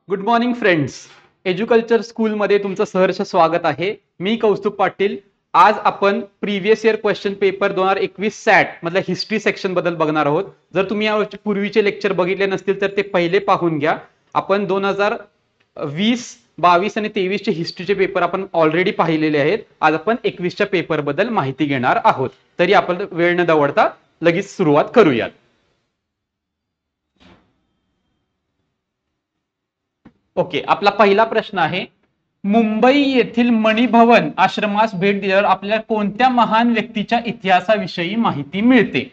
Good morning friends, एज्युकल्चर स्कूलमध्ये तुमचं सहर्ष स्वागत आहे. मी कौस्तुभ पाटील. आज आपण प्रीवियस इयर क्वेश्चन पेपर 2021 सॅट मधल्या हिस्ट्री सेक्शन बद्दल बघणार आहोत. जर तुम्ही या पूर्वीचे लेक्चर बघितले नसतील तर ते पहिले पाहून घ्या. आपण 2020, 22 आणि 23 चे हिस्ट्रीचे पेपर आपण ऑलरेडी पाहिलेले आहेत. आज आपण 21च्या पेपर बद्दल माहिती घेणार आहोत. तरी आपण वेळ न दवडता लगेच सुरुवात करूयात. ओके, आपला पहिला प्रश्न आहे, मुंबई येथील मणिभवन आश्रमास भेट दिल्यावर आपल्याला कोणत्या महान व्यक्तीच्या इतिहासाविषयी माहिती मिळते?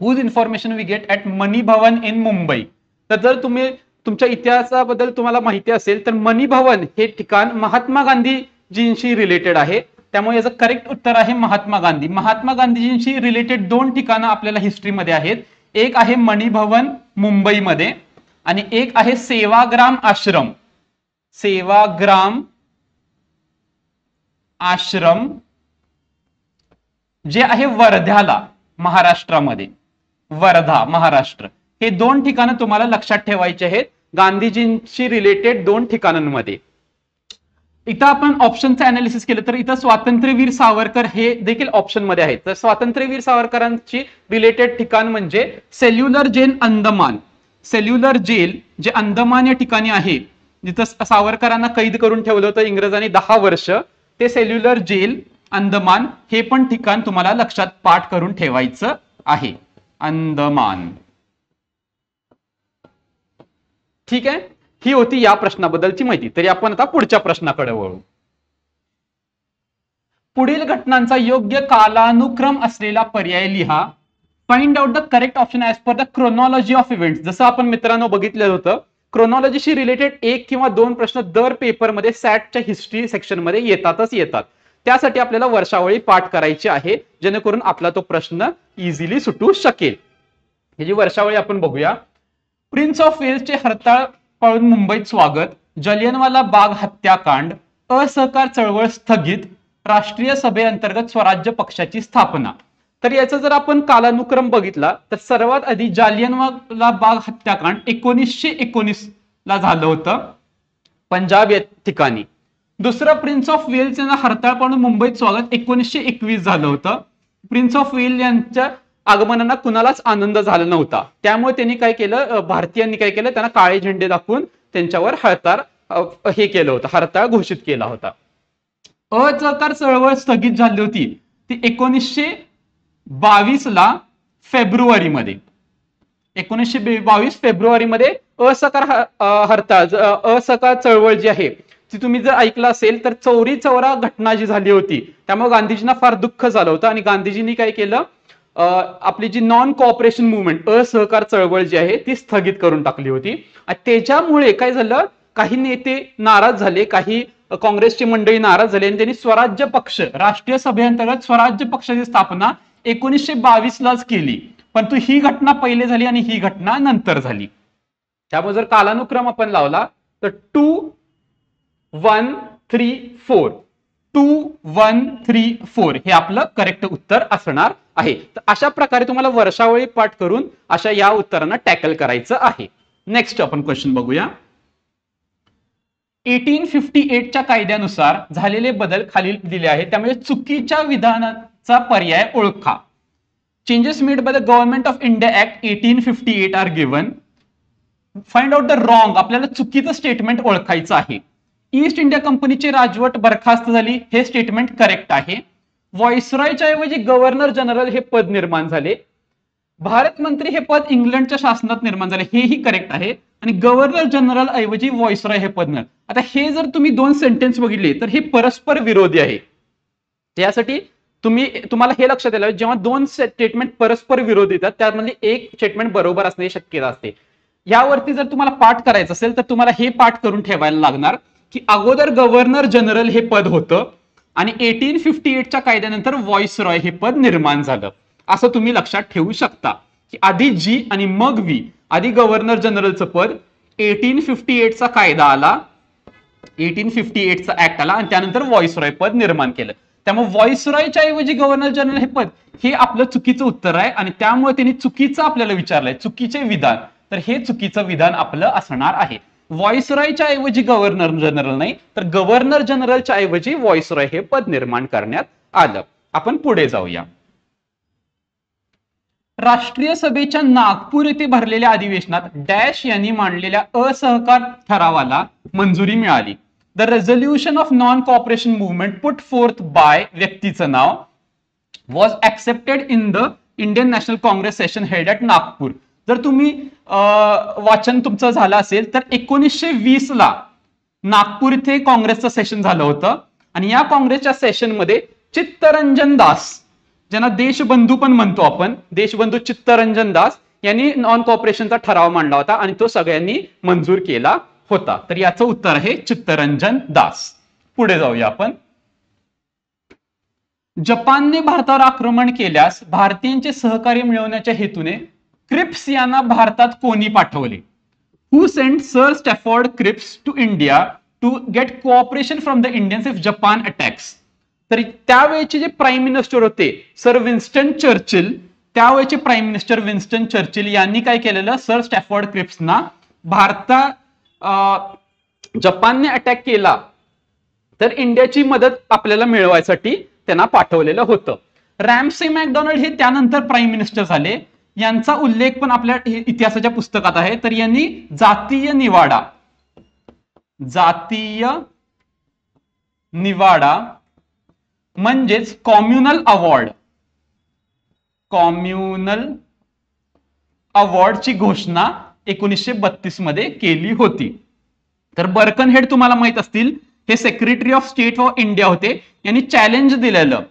Whose information we get at Manibhavan in Mumbai. तर जर तुम्ही तुमच्या इतिहासाबद्दल तुम्हाला माहिती असेल तर मणिभवन हे ठिकाण महात्मा गांधीजींशी रिलेटेड आहे. त्यामुळे याचं करेक्ट उत्तर आहे महात्मा गांधी. महात्मा गांधीजींशी रिलेटेड दोन ठिकाणं आपल्याला हिस्ट्रीमध्ये आहेत. एक आहे मणिभवन मुंबईमध्ये आणि एक आहे सेवाग्राम आश्रम. सेवाग्राम आश्रम जे आहे वर्ध्याला, महाराष्ट्रामध्ये, वर्धा महाराष्ट्र. हे दोन ठिकाणं तुम्हाला लक्षात ठेवायचे आहेत गांधीजींशी रिलेटेड दोन ठिकाणांमध्ये. इथं आपण ऑप्शनचं अनालिसिस केलं तर इथं स्वातंत्र्यवीर सावरकर हे देखील ऑप्शन मध्ये आहेत. तर स्वातंत्र्यवीर सावरकरांची रिलेटेड ठिकाण म्हणजे cellular jail Andaman. Cellular jail जे अंदमान या ठिकाणी आहे, जिथं सावरकरांना कैद करून ठेवलं होतं इंग्रजांनी 10 वर्ष, ते सेल्युलर जेल अंदमान हे पण ठिकाण तुम्हाला लक्षात पाठ करून ठेवायचं आहे. अंदमान. ठीक आहे, ही होती या प्रश्नाबद्दलची माहिती. तरी आपण आता पुढच्या प्रश्नाकडे वळू. पुढील घटनांचा योग्य कालानुक्रम असलेला पर्याय लिहा. Find out the correct option as per the chronology of events. जसं आपण मित्रांनो बघितलं होतं, क्रोनॉलॉजीशी रिलेटेड 1 किंवा 2 प्रश्न दर पेपरमध्ये सॅटच्या हिस्ट्री सेक्शन मध्ये येतात. त्यासाठी आपल्याला वर्षावळी पाठ करायची आहे, जेणेकरून आपला तो प्रश्न इझिली सुटू शकेल. ह्याची वर्षावळी आपण बघूया. प्रिन्स ऑफ वेल्सचे हरताळ पाळून मुंबईत स्वागत, जलियनवाला बाग हत्याकांड, असहकार चळवळ स्थगित, राष्ट्रीय सभेअंतर्गत स्वराज्य पक्षाची स्थापना. तर याचा जर आपण कालानुक्रम बघितला तर सर्वात आधी जालियनवाला बाग हत्याकांड 1919 ला झालं होतं पंजाब या ठिकाणी. दुसरं प्रिन्स ऑफ वेल्स यांना हरताळ पाळून मुंबईत स्वागत 1921 झालं होतं. प्रिन्स ऑफ वेल्स यांच्या आगमनाला कुणालाच आनंद झाला नव्हता, त्यामुळे त्यांनी काय केलं, भारतीयांनी काय केलं, त्यांना काळे झेंडे दाखवून त्यांच्यावर हे केलं होतं, हरताळ घोषित केला होता. असहकार चळवळ स्थगित झाली होती ती 1922 ला फेब्रुवारीमध्ये. 1922 फेब्रुवारीमध्ये असहकार चळवळ जी आहे ती तुम्ही जर ऐकलं असेल तर चौरी चौरा घटना जी झाली होती, त्यामुळे गांधीजींना फार दुःख झालं होतं आणि गांधीजींनी काय केलं, आपली जी नॉन कोऑपरेशन मुवमेंट, असहकार चळवळ जी आहे ती स्थगित करून टाकली होती. त्याच्यामुळे काय झालं, काही नेते नाराज झाले, काही काँग्रेसची मंडळी नाराज झाली आणि त्यांनी स्वराज्य पक्ष, राष्ट्रीय सभेअंतर्गत स्वराज्य पक्षाची स्थापना 1922 लाच केली. परंतु ही घटना पहिले झाली आणि ही घटना नंतर झाली. त्यामुळे जर कालानुक्रम आपण लावला तर 2134 2134 हे आपलं करेक्ट उत्तर असणार आहे. तर अशा प्रकारे तुम्हाला वर्षावळी पाठ करून अशा या उत्तरांना टॅकल करायचं आहे. नेक्स्ट आपण क्वेश्चन बघूया. 1858च्या कायद्यानुसार झालेले बदल खालील दिले आहेत, त्यामुळे चुकीच्या विधानाचा पर्याय ओळखा. Changes made by the government of India act 1858 are given. Find out the wrong. आपल्याला चुकीचं स्टेटमेंट ओळखायचं आहे. ईस्ट इंडिया कंपनीची राजवट बरखास्त झाली, हे स्टेटमेंट करेक्ट आहे. व्हॉइसरॉयच्या ऐवजी गव्हर्नर जनरल हे पद निर्माण झाले. भारत मंत्री हे पद इंग्लंडच्या शासनात निर्माण झाले, हेही करेक्ट आहे. आणि गव्हर्नर जनरल ऐवजी व्हॉइसरॉय हे पद. आता हे जर तुम्ही 2 सेंटेन्स बघितले तर हे परस्पर विरोधी आहे. त्यासाठी तुम्हाला हे लक्षात आलं, जेव्हा 2 स्टेटमेंट परस्पर विरोधी येतात त्यामध्ये एक स्टेटमेंट बरोबर असण्याची शक्यता असते. यावरती जर तुम्हाला पाठ करायचं असेल तर तुम्हाला हे पाठ करून ठेवायला लागणार की अगोदर गव्हर्नर जनरल हे पद होतं आणि 1858च्या कायद्यानंतर व्हॉइसरॉय हे पद निर्माण झालं, असं तुम्ही लक्षात ठेवू शकता की आधी जी आणि मग व्ही. आधी गव्हर्नर जनरलचं पद, 1858चा कायदा आला, 1858चा ऍक्ट आला आणि त्यानंतर व्हॉइसरॉय पद निर्माण केलं. त्यामुळे व्हॉइसरॉयच्या ऐवजी गव्हर्नर जनरल हे पद, हे आपलं चुकीचं उत्तर आहे आणि त्यामुळे त्यांनी चुकीचं आपल्याला विचारलंय, चुकीचे विधान. तर हे चुकीचं विधान आपलं असणार आहे. व्हॉइसरॉयच्या ऐवजी गव्हर्नर जनरल नाही, तर गव्हर्नर जनरलच्या ऐवजी व्हॉइसरॉय हे पद निर्माण करण्यात आलं. आपण पुढे जाऊया. राष्ट्रीय सभेच्या नागपूर येथे भरलेल्या अधिवेशनात डॅश यांनी मांडलेल्या असहकार ठरावाला मंजुरी मिळाली. The resolution of non cooperation movement put forth by, व्यक्तीचं नाव, was accepted in the Indian National Congress session held at Nagpur. जर तुम्ही वाचन तुमचं झालं असेल तर 1920 ला नागपूर इथे काँग्रेसचं सेशन झालं होतं आणि या काँग्रेसच्या सेशनमध्ये चित्तरंजन दास, ज्यांना देशबंधू पण म्हणतो आपण, देशबंधू चित्तरंजन दास यांनी नॉन कॉपरेशनचा ठराव मांडला होता आणि तो सगळ्यांनी मंजूर केला होता. तर याचं उत्तर आहे चित्तरंजन दास. पुढे जाऊया आपण. जपानने भारतावर आक्रमण केल्यास भारतीयांचे सहकार्य मिळवण्याच्या हेतूने क्रिप्स यांना भारतात कोणी पाठवले? Who sent Sir Stafford Cripps to India to get cooperation from the Indians if Japan attacks? तर त्यावेळेचे जे प्राईम मिनिस्टर होते सर विन्स्टन चर्चिल, त्यावेळेचे प्राईम मिनिस्टर विन्स्टन चर्चिल यांनी काय केलेलं, सर स्टॅफोर्ड क्रिप्सना जपानने अटॅक केला तर इंडियाची मदत आपल्याला मिळवायसाठी त्यांना पाठवलेलं होतं. रॅमसे मॅकडोनाल्ड हे त्यानंतर प्राईम मिनिस्टर झाले. यांचा उल्लेख पण आपल्या इतिहासाच्या पुस्तकात आहे. तर यांनी जातीय निवाडा म्हणजेच कॉम्युनल अवॉर्डची घोषणा 1932 मध्ये केली होती. तर बर्कनहेड तुम्हाला माहित असतील, हे secretary of state of India होते. यांनी चॅलेंज दिलेलं,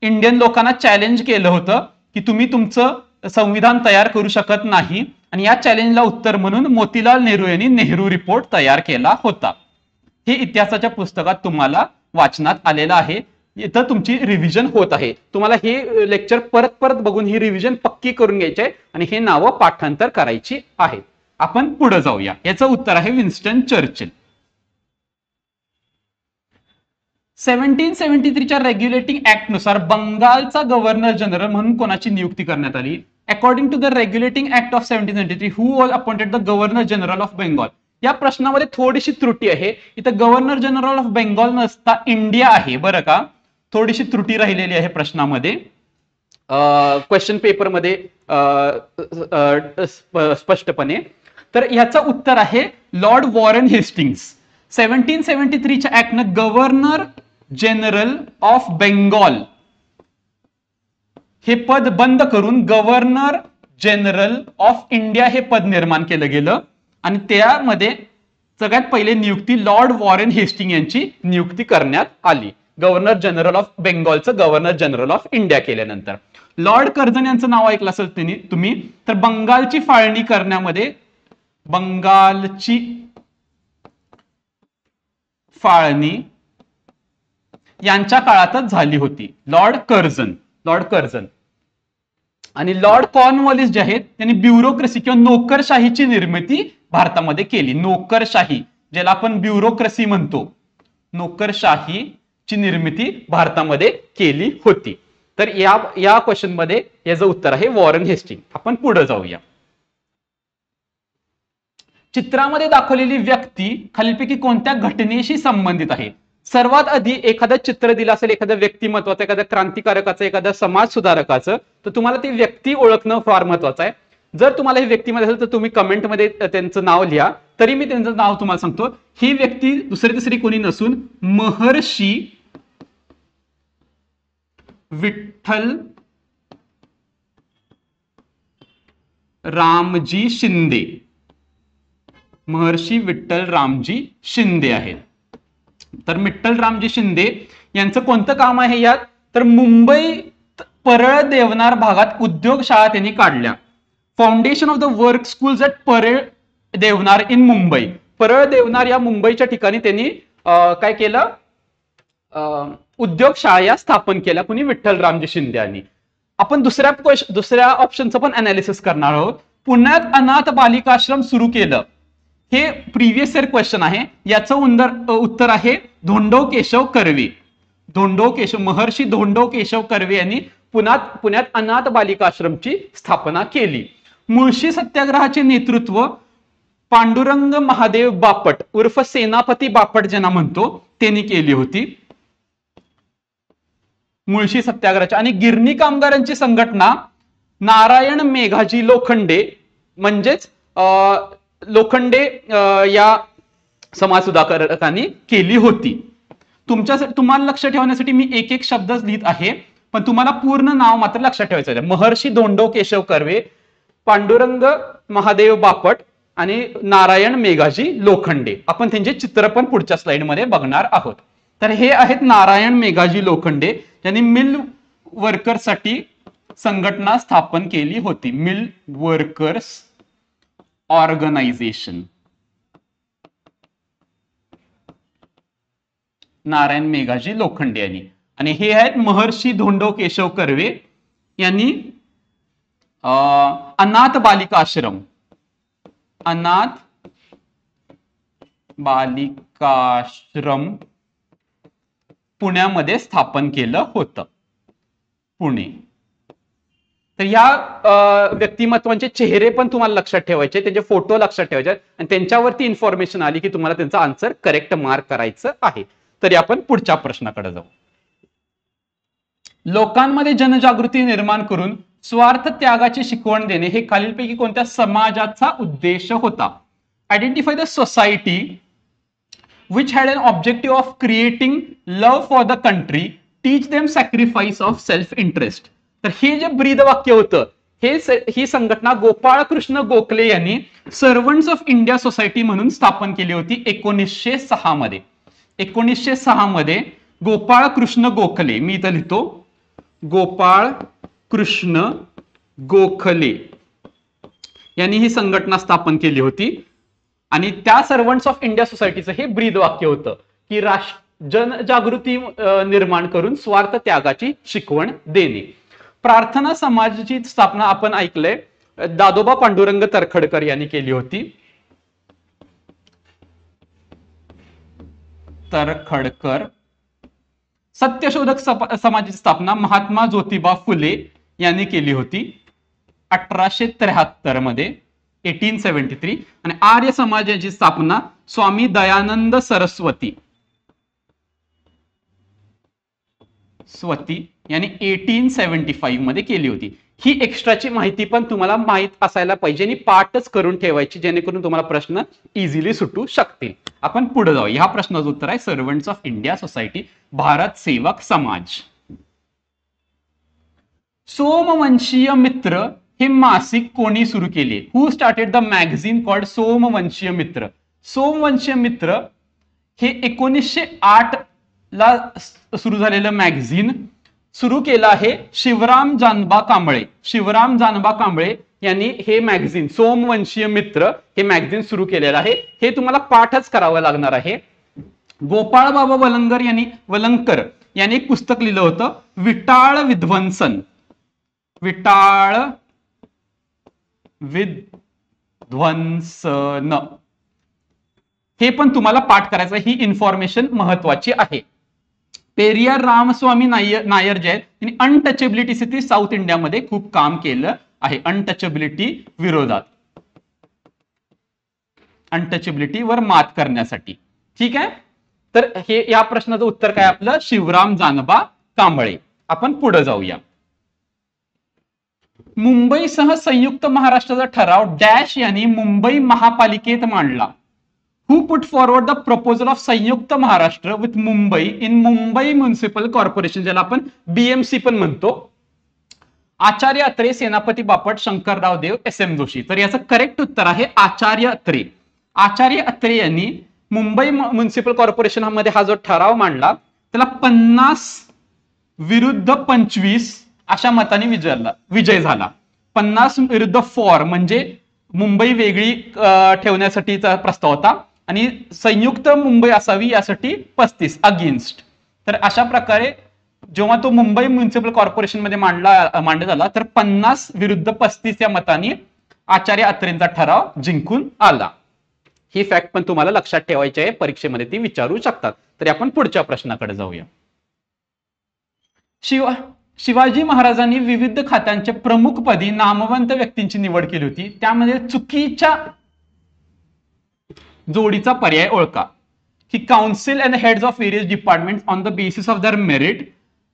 इंडियन लोकांना चॅलेंज केलं होतं की तुम्ही तुमचं संविधान तयार करू शकत नाही, आणि या चॅलेंजला उत्तर म्हणून मोतीलाल नेहरू यांनी नेहरू रिपोर्ट तयार केला होता. हे इतिहासाच्या पुस्तकात तुम्हाला वाचनात आलेलं आहे. इथं तुमची रिव्हिजन होत आहे. तुम्हाला हे लेक्चर परत परत बघून ही रिव्हिजन पक्की करून घ्यायची आहे आणि हे नावं पाठांतर करायची आहेत. आपण पुढे जाऊया. याचं उत्तर आहे विन्स्टन चर्चिल. 1773 च्या रेग्युलेटिंग ऍक्ट नुसार बंगालचा गव्हर्नर जनरल म्हणून कोणाची नियुक्ती करण्यात आली? According to the regulating act of 1773 who was appointed the governor general of Bengal? या प्रश्नामध्ये थोडीशी त्रुटी आहे. इथं गव्हर्नर जनरल ऑफ बेंगॉल नसता इंडिया आहे, बरं का. थोडीशी त्रुटी राहिलेली आहे प्रश्नामध्ये, क्वेश्चन पेपरमध्ये स्पष्टपणे. तर ह्याचं उत्तर आहे लॉर्ड वॉरेन हेस्टिंग्स. 1773 च्या ऍक्टनं गव्हर्नर जनरल ऑफ बेंगॉल हे पद बंद करून गव्हर्नर जनरल ऑफ इंडिया हे पद निर्माण केलं गेलं आणि त्यामध्ये सगळ्यात पहिले नियुक्ती लॉर्ड वॉरेन हेस्टिंग यांची नियुक्ती करण्यात आली. गव्हर्नर जनरल ऑफ बेंगॉलचं गव्हर्नर जनरल ऑफ इंडिया केल्यानंतर. लॉर्ड कर्झन यांचं नाव ऐकलं असेल तुम्ही, तर बंगालची फाळणी करण्यामध्ये, बंगालची फाळणी यांच्या काळातच झाली होती. लॉर्ड कर्झन आणि लॉर्ड कॉर्नवॉलिस जे आहेत त्यांनी ब्युरोक्रेसी किंवा नोकरशाहीची निर्मिती भारतामध्ये केली. नोकरशाही ज्याला आपण ब्युरोक्रेसी म्हणतो, नोकरशाहीची निर्मिती भारतामध्ये केली होती. तर या क्वेश्चन मध्ये याचं उत्तर आहे वॉरेन हेस्टिंग. आपण पुढे जाऊया. चित्रामध्ये दाखवलेली व्यक्ती खालीलपैकी कोणत्या घटनेशी संबंधित आहे? सर्वात आधी एखादं चित्र दिलं असेल, एखाद्या व्यक्तिमत्वाचं, एखाद्या क्रांतिकारकाचं, एखाद्या समाज सुधारकाचं, तर तुम्हाला ती व्यक्ती ओळखणं फार महत्वाचं आहे. जर तुम्हाला हे व्यक्तिमत्व असेल तर तुम्ही कमेंटमध्ये त्यांचं नाव लिहा. तरी मी त्यांचं नाव तुम्हाला सांगतो. ही व्यक्ती दुसरी तिसरी कोणी नसून महर्षी विठ्ठल रामजी शिंदे. महर्षी विठ्ठल रामजी शिंदे आहेत. तर विठ्ठल रामजी शिंदे यांचं कोणतं काम आहे यात? तर मुंबईत परळ देवनार भागात उद्योग शाळा त्यांनी काढल्या. Foundation of the work schools at Parel Deonar in Mumbai. Parel Deonar या मुंबईच्या ठिकाणी त्यांनी काय केलं? उद्योग शाळा या स्थापन केल्या. कुणी? विठ्ठल रामजी शिंदे यांनी. आपण दुसऱ्या ऑप्शनचं पण अनालिसिस करणार आहोत. पुण्यात अनाथ बालिकाश्रम सुरू केलं. हे प्रिव्हियस इयर क्वेश्चन आहे. याचं उत्तर आहे धोंडो केशव कर्वे. धोंडो केशव महर्षी धोंडो केशव कर्वे यांनी पुण्यात अनाथ बालिका आश्रमची स्थापना केली. मुळशी सत्याग्रहाचे नेतृत्व पांडुरंग महादेव बापट उर्फ सेनापती बापट ज्यांना म्हणतो त्यांनी केली होती. मुळशी सत्याग्रहाची. आणि गिरणी कामगारांची संघटना नारायण मेघाजी लोखंडे म्हणजेच लोखंडे या समाज सुधारकांनी केली होती. तुम्हाला लक्ष ठेवण्यासाठी मी एक एक शब्द लिहित आहे, पण तुम्हाला पूर्ण नाव मात्र लक्षात ठेवायचं आहे. महर्षी धोंडो केशव कर्वे, पांडुरंग महादेव बापट आणि नारायण मेघाजी लोखंडे. आपण त्यांचे चित्र पण पुढच्या स्लाइडमध्ये बघणार आहोत. तर हे आहेत नारायण मेघाजी लोखंडे, ज्यांनी मिल वर्कर्ससाठी संघटना स्थापन केली होती. Mill workers organisation. Narayan Meghaji Lokhande यांनी. आणि हे आहेत महर्षी धोंडो केशव कर्वे यांनी अनाथ बालिका आश्रम पुण्यामध्ये स्थापन केलं होतं. पुणे. तर या व्यक्तिमत्वांचे चेहरे पण तुम्हाला लक्षात ठेवायचे, त्यांचे फोटो लक्षात ठेवायचे आणि त्यांच्यावरती इन्फॉर्मेशन आली की तुम्हाला त्यांचा आन्सर करेक्ट मार्क करायचं आहे. तरी आपण पुढच्या प्रश्नाकडे जाऊ. लोकांमध्ये जनजागृती निर्माण करून स्वार्थ त्यागाची शिकवण देणे हे खालीलपैकी कोणत्या समाजाचा उद्देश होता? Identify the society which had an objective of creating love for the country, teach them sacrifice of self interest. तर हे जे ब्रीद वाक्य होतं ही संघटना गोपाळ कृष्ण गोखले यांनी सर्वंट्स ऑफ इंडिया सोसायटी म्हणून स्थापन केली होती 1906 मध्ये. 1906 मध्ये गोपाळ कृष्ण गोखले, मी इथं लिहितो गोपाळ कृष्ण गोखले यांनी ही संघटना स्थापन केली होती. आणि त्या सर्वंट्स ऑफ इंडिया सोसायटीचं हे ब्रीद वाक्य होतं की जनजागृती निर्माण करून स्वार्थ त्यागाची शिकवण देणे. प्रार्थना समाजाची स्थापना आपण ऐकलंय दादोबा पांडुरंग तरखडकर यांनी केली होती. तरखडकर. सत्यशोधक समाजाची स्थापना महात्मा ज्योतिबा फुले यांनी केली होती 1873 मध्ये 1873. आणि आर्य समाजाची स्थापना स्वामी दयानंद सरस्वती यांनी 1875 मध्ये केली होती. ही एक्स्ट्राची माहिती पण तुम्हाला माहित असायला पाहिजे आणि पाठच करून ठेवायची जेणेकरून तुम्हाला प्रश्न इझिली सुटू शकतील. आपण पुढे जाऊ. ह्या प्रश्नाचं उत्तर आहे servants of India society, Bharat सेवक समाज. सोमवंशीय मित्र हे मासिक कोणी सुरू केले? हु स्टार्टेड द मॅगझिन कॉल्ड सोमवंशीय मित्र? सोमवंशीय मित्र हे 1908 ला सुरू झालेलं मॅगझिन सुरू केलं आहे शिवराम जानबा कांबळे. शिवराम जानबा कांबळे यांनी हे मॅगझिन सोमवंशीय मित्र हे मॅगझिन सुरू केलेलं आहे. हे तुम्हाला पाठच करावं लागणार आहे. गोपाळ बाबा वलंकर यांनी एक पुस्तक लिहिलं होतं विटाळ विध्वंसन. विटाळ विध्वंसन हे पण तुम्हाला पाठ करायचं. ही इन्फॉर्मेशन महत्वाची आहे. पेरियार रामस्वामी नायर जे आहेत त्यांनी अनटचेबिलिटी साऊथ इंडियामध्ये खूप काम केलं आहे. अनटचेबिलिटी विरोधात, अनटचेबिलिटी वर मात करण्यासाठी. ठीक आहे. तर हे या प्रश्नाचं उत्तर काय आपलं? शिवराम जानबा कांबळे. आपण पुढे जाऊया. मुंबईसह संयुक्त महाराष्ट्राचा ठराव डॅश यांनी मुंबई महापालिकेत मांडला. Who put forward the proposal of Samyukta Maharashtra with Mumbai in Mumbai municipal corporation, ज्याला आपण बीएमसी पण म्हणतो? Acharya Atre, Senapati Bapat, Shankarrao Dev, S M Joshi. तर याचं करेक्ट उत्तर आहे आचार्य अत्रे. आचार्य अत्रे यांनी मुंबई म्युनिसिपल कॉर्पोरेशन मध्ये हा जो ठराव मांडला त्याला 50 विरुद्ध 25 अशा मताने विजय झाला. 50 विरुद्ध 4 म्हणजे मुंबई वेगळी ठेवण्यासाठीचा प्रस्ताव होता आणि संयुक्त मुंबई असावी यासाठी 35 अगेन्स्ट. तर अशा प्रकारे जेव्हा तो मुंबई म्युनिसिपल कॉर्पोरेशन मध्ये मांडला झाला तर 50 विरुद्ध 35 या मताने आचार्य अत्रेंचा ठराव जिंकून आला. ही फॅक्ट पण तुम्हाला लक्षात ठेवायची आहे, परीक्षेमध्ये ती विचारू शकतात. तरी आपण पुढच्या प्रश्नाकडे जाऊया. शिवाजी महाराजांनी विविध खात्यांच्या प्रमुखपदी नामवंत व्यक्तींची निवड केली होती, त्यामध्ये चुकीच्या जोडीचा पर्याय ओळखा. ही council and heads of various department on the basis of their merit,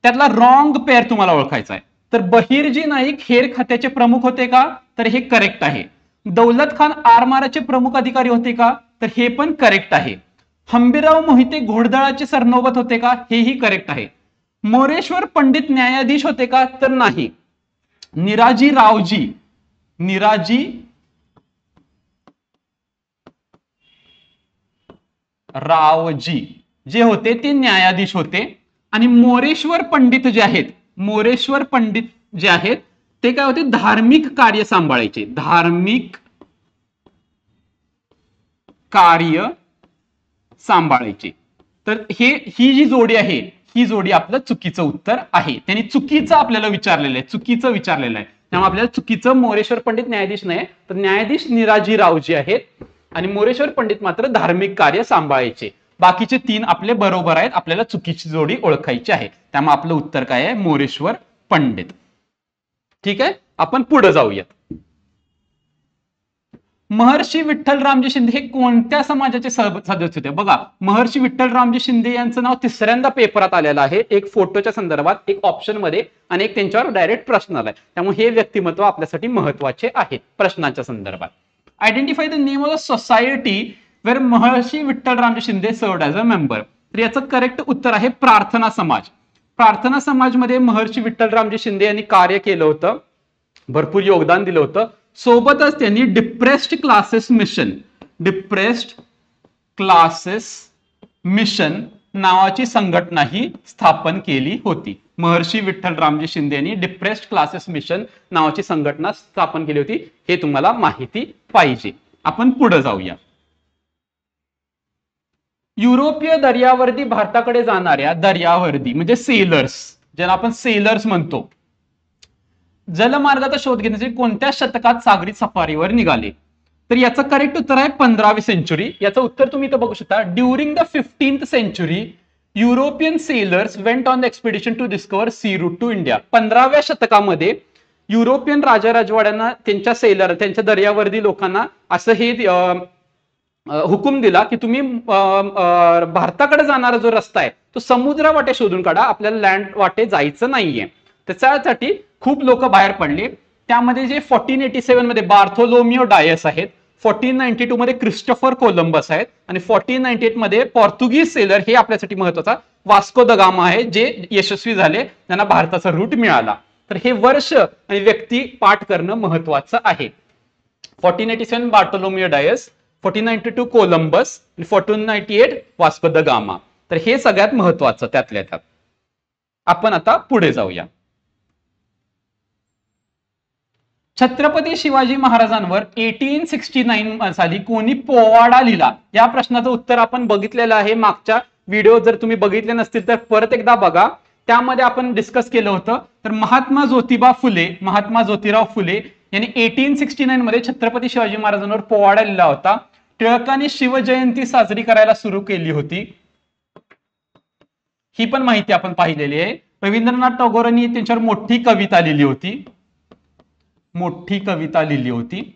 त्यातला रॉंग पेअर तुम्हाला ओळखायचा आहे. तर बहिर्जी नाईक हेर खात्याचे प्रमुख होते का, तर हे करेक्ट आहे. दौलत खान आरमाराचे प्रमुख अधिकारी होते का, तर हे पण करेक्ट आहे. हंबीरराव मोहिते घोडदळाचे सरनौबत होते का, हेही करेक्ट आहे. मोरेश्वर पंडित न्यायाधीश होते का, तर नाही. निराजी रावजी जे होते ते न्यायाधीश होते. आणि मोरेश्वर पंडित जे आहेत ते काय होते, धार्मिक कार्य सांभाळायचे. धार्मिक कार्य सांभाळायचे. तर ही जी जोडी आहे, ही जोडी आपलं चुकीचं उत्तर आहे. त्यांनी चुकीचं आपल्याला विचारलेलं आहे, त्यामुळे आपल्याला चुकीचं मोरेश्वर पंडित न्यायाधीश नाही, तर न्यायाधीश निराजी रावजी आहेत आणि मोरेश्वर पंडित मात्र धार्मिक कार्य सांभाळायचे. बाकीचे 3 आपले बरोबर आहेत. आपल्याला चुकीची जोडी ओळखायची आहे, त्यामुळे आपलं उत्तर काय आहे, मोरेश्वर पंडित. ठीक आहे, आपण पुढे जाऊयात. महर्षी विठ्ठलरामजी शिंदे हे कोणत्या समाजाचे सदस्य होते? बघा, महर्षी विठ्ठलरामजी शिंदे यांचं नाव तिसऱ्यांदा पेपरात आलेलं आहे, एक फोटोच्या संदर्भात, एक ऑप्शन मध्ये आणि एक त्यांच्यावर डायरेक्ट प्रश्न आलाय. त्यामुळे हे व्यक्तिमत्व आपल्यासाठी महत्वाचे आहेत प्रश्नाच्या संदर्भात. Identify the name of the society where Maharshi Vitthalramji Shinde served as a member. तर याचं करेक्ट उत्तर आहे प्रार्थना समाज. प्रार्थना समाजमध्ये महर्षी विठ्ठलरामजी शिंदे यांनी कार्य केलं होतं, भरपूर योगदान दिलं होतं. सोबतच त्यांनी डिप्रेस्ड क्लासेस मिशन नावाची संघटनाही स्थापन केली होती. महर्षी विठ्ठलरामजी शिंदे यांनी डिप्रेस्ड क्लासेस मिशन नावाची संघटना स्थापन केली होती, हे तुम्हाला माहिती पाहिजे. आपण पुढे जाऊया. युरोपीय दर्यावर्दी भारताकडे जाणाऱ्या दर्यावर्दी म्हणजे सेलर्स, ज्याला आपण सेलर्स म्हणतो, जलमार्गाचा शोध घेण्यासाठी कोणत्या शतकात सागरी सफारीवर निघाले? तर याचं करेक्ट उत्तर आहे 15वी सेंचुरी. याचं उत्तर तुम्ही इथं बघू शकता. During the 15th century European sailors went on the expedition to discover sea route to India. 15व्या शतकामध्ये युरोपियन राजा राजवाड्यांना त्यांच्या दर्यावर्दी लोकांना असं हे हुकूम दिला की तुम्ही भारताकडे जाणारा जो रस्ता आहे तो समुद्र वाटे शोधून काढा, आपल्याला लँड वाटे जायचं नाहीये. त्याच्यासाठी खूप लोक बाहेर पडले. त्यामध्ये जे 1487 मध्ये बार्थोलोमिओ डायस आहेत, 1492 मध्ये क्रिस्टोफर कोलंबस आहेत आणि 1498 मध्ये पोर्तुगीज सेलर, हे आपल्यासाठी महत्वाचा, वास्को द गामा आहे, जे यशस्वी झाले, त्यांना भारताचा रूट मिळाला. तर हे वर्ष आणि व्यक्ती पाठ करणं महत्वाचं आहे. 1487 Bartholomeu Dias, 1492 Columbus, 1498 Vasco da Gama. तर हे सगळ्यात महत्वाचं त्यातल्या त्यात. आपण आता पुढे जाऊया. छत्रपती शिवाजी महाराजांवर 1869 साली कोणी पोवाडा लिहिला? या प्रश्नाचं उत्तर आपण बघितलेलं आहे मागच्या व्हिडिओ, जर तुम्ही बघितले नसतील तर परत एकदा बघा. त्यामध्ये आपण डिस्कस केलं होतं. तर महात्मा ज्योतिराव फुले यांनी 1869 मध्ये छत्रपती शिवाजी महाराजांवर पोवाडा लिहिला होता. टिळकांनी शिवजयंती साजरी करायला सुरू केली होती, ही पण माहिती आपण पाहिलेली आहे. रवींद्रनाथ टागोरांनी त्यांच्यावर मोठी कविता लिहिली होती.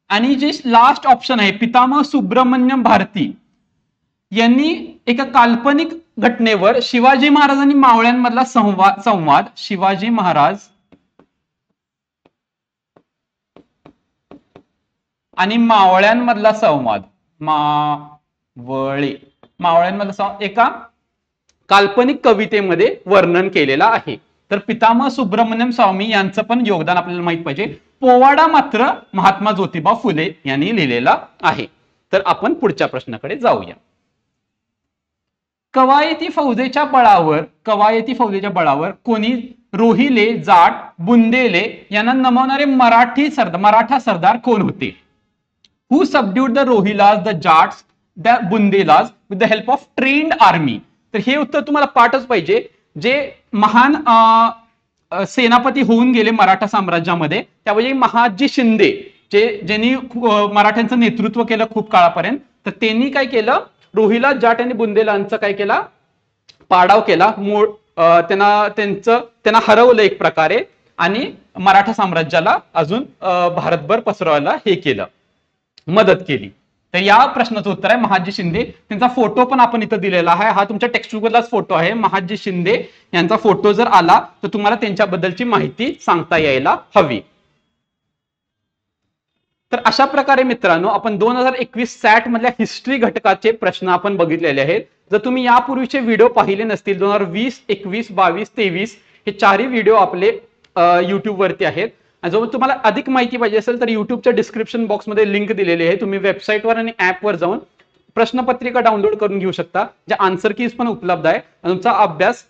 आणि जे लास्ट ऑप्शन आहे पितामह सुब्रमण्यम भारती यांनी एका काल्पनिक घटनेवर शिवाजी महाराजांनी मावळ्यांमधला संवाद शिवाजी महाराज आणि मावळ्यांमधला संवाद एका काल्पनिक कवितेमध्ये वर्णन केलेला आहे. तर पितामह सुब्रमण्यम स्वामी यांचं पण योगदान आपल्याला माहित पाहिजे. पोवाडा मात्र महात्मा ज्योतिबा फुले यांनी लिहिलेला आहे. तर आपण पुढच्या प्रश्नाकडे जाऊया. कवायती फौजेच्या बळावर कोणी रोहिले, जाट, बुंदेले यांना नमवणारे मराठा सरदार कोण होते? Who subdued the Rohillas, the Jats, the Bundelas with the help of trained army? तर हे उत्तर तुम्हाला पाठच पाहिजे. जे महान सेनापती होऊन गेले मराठा साम्राज्यामध्ये, त्यावेळी महादजी शिंदे ज्यांनी मराठ्यांचं नेतृत्व केलं खूप काळापर्यंत, तर त्यांनी काय केलं, रोहिला, जाट आणि बुंदेलांचा काय केला, पाडाव केला. त्यांना हरवलं एक प्रकारे आणि मराठा साम्राज्याला अजून भारतभर पसरवायला हे केलं, मदत केली. तर या प्रश्नाचं उत्तर आहे महादजी शिंदे. त्यांचा फोटो पण आपण इथं दिलेला आहे, हा तुमच्या टेक्स्टबुकलाच फोटो आहे. महादजी शिंदे यांचा फोटो जर आला तर तुम्हाला त्यांच्याबद्दलची माहिती सांगता यायला हवी. तर अशा प्रकारे मित्रांनो आपण 2021 सॅट मधल्या हिस्ट्री घटकाचे प्रश्न आपण बघितलेले आहेत. जर तुम्ही यापूर्वीचे व्हिडिओ पाहिले नसतील 2020, 21, 22, 23 हे चारही व्हिडिओ आपले युट्यूब वरती आहेत. आणि जर तुम्हाला अधिक माहिती पाहिजे असेल तर युट्यूबच्या डिस्क्रिप्शन बॉक्समध्ये लिंक दिलेली आहे, तुम्ही वेबसाईटवर आणि ऍपवर जाऊन प्रश्नपत्रिका डाउनलोड करून घेऊ शकता, ज्या आन्सर कीज पण उपलब्ध आहे. तुमचा अभ्यास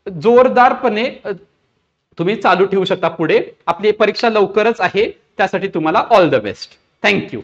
जोरदारपणे तुम्ही चालू ठेवू शकता पुढे. आपली परीक्षा लवकरच आहे, त्यासाठी तुम्हाला ऑल द बेस्ट. थँक्यू.